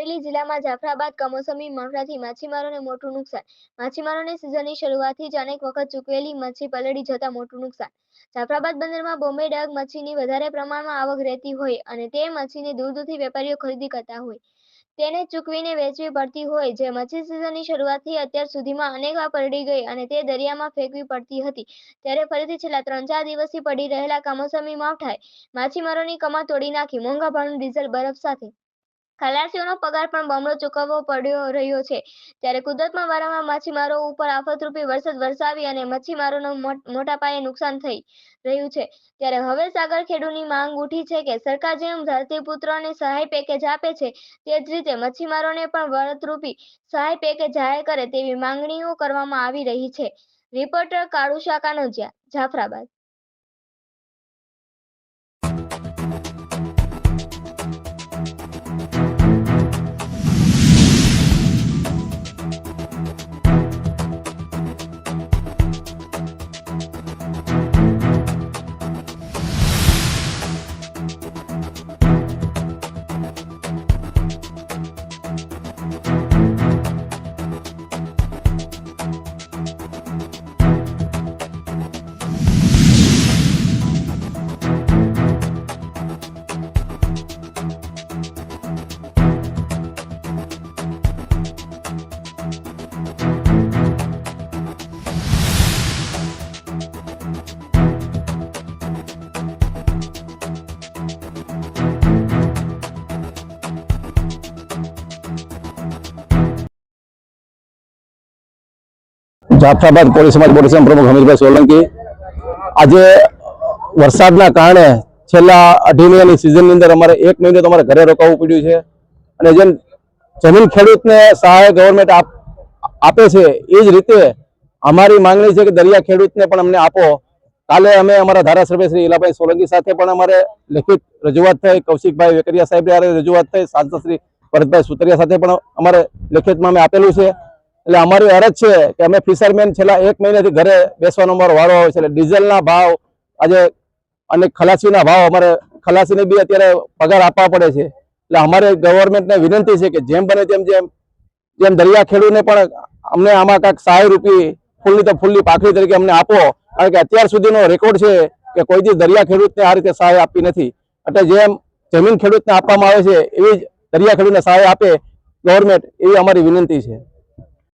અમરેલી જિલ્લામાં જાફરાબાદ કમોસમી માવઠાથી માછીમારોને મોટું નુકસાન। માછીમારોને સિઝનની શરૂઆતથી જ અનેક વખત ચૂકવેલી મચ્છી પલળી જતા મોટું નુકસાન। જાફરાબાદ બંદરમાં બોમ્બે ડગ મચ્છીની વધારે પ્રમાણમાં આવક રહેતી હોય અને તે મચ્છીને દૂર દૂરથી વેપારીઓ ખરીદી કરતા હોય, તેને ચૂકવીને વેચવી પડતી હોય, જે મચ્છી સિઝનની શરૂઆતથી અત્યાર સુધીમાં અનેક વાર પલળી ગઈ અને તે દરિયામાં ફેંકવી પડતી હતી, ત્યારે ફરીથી છેલ્લા 3-4 દિવસથી પડી રહેલા કમોસમી માવઠાએ માછીમારોની કમર તોડી નાખી। મોંઘા ભાવનું ડીઝલ બરફ સાથે ખલાસીઓનો પગાર પણ બમણો ચૂકવવો પડ્યો રહ્યો છે, ત્યારે કુદરતમાં વારંવાર માછીમારો ઉપર આફતરૂપી વરસાદ વરસાવી અને મચ્છીમારોનું મોટા પાયે નુકસાન થઈ રહ્યું છે। ત્યારે હવે સાગર ખેડૂની માંગ ઉઠી છે કે સરકાર જેમ ધરતીપુત્રોને સહાય પેકેજ આપે છે તે જ રીતે મચ્છીમારોને પણ વળતરૂપી સહાય પેકેજ જાહેર કરે તેવી માંગણીઓ કરવામાં આવી રહી છે। રિપોર્ટર કાળુશા કાનોજિયા, જાફરાબાદ। જાફરાબાદ કોળી સમાજ બોર્ડ પ્રમુખ હમીરભાઈ સોલંકી। આજે વરસાદના કારણે છેલ્લા 2.5 મહિનાની સિઝનની અંદર અમારે 1 મહિનો તો અમારે ઘરે રોકાવું પડ્યું છે અને જેમ જમીન ખેડૂતને સહાય ગવર્મેન્ટ આપે છે એ જ રીતે અમારી માંગણી છે કે દરિયા ખેડૂતને પણ અમને આપો। કાલે અમે અમારા ધારાસભ્ય શ્રી ઈલાભાઈ સોલંકી સાથે પણ અમારે લેખિત રજૂઆત થઈ, કૌશિકભાઈ વેકરિયા સાહેબ રજૂઆત થઈ, સાંસદ શ્રી ભરતભાઈ સુતરિયા સાથે પણ અમારે લેખિતમાં અમે આપેલું છે। એટલે અમારી અરજ છે કે અમે ફિશરમેન છેલ્લા 1 મહિનાથી ઘરે બેસવાનો અમારો વારો આવે છે। એટલે ડીઝલના ભાવ આજે અને ખલાસીના ભાવ, અમારે ખલાસીને બી અત્યારે પગાર આપવા પડે છે। એટલે અમારે ગવર્મેન્ટને વિનંતી છે કે જેમ બને જેમ દરિયા ખેડૂતને પણ અમને આમાં કાંઈક સહાય રૂપી ફૂલની તો ફૂલની પાકડી તરીકે અમને આપો, કારણ કે અત્યાર સુધીનો રેકોર્ડ છે કે કોઈ દી દરિયા ખેડૂતને આ રીતે સહાય આપી નથી। એટલે જેમ જમીન ખેડૂતને આપવામાં આવે છે એવી જ દરિયા ખેડૂતને સહાય આપે ગવર્મેન્ટ, એવી અમારી વિનંતી છે।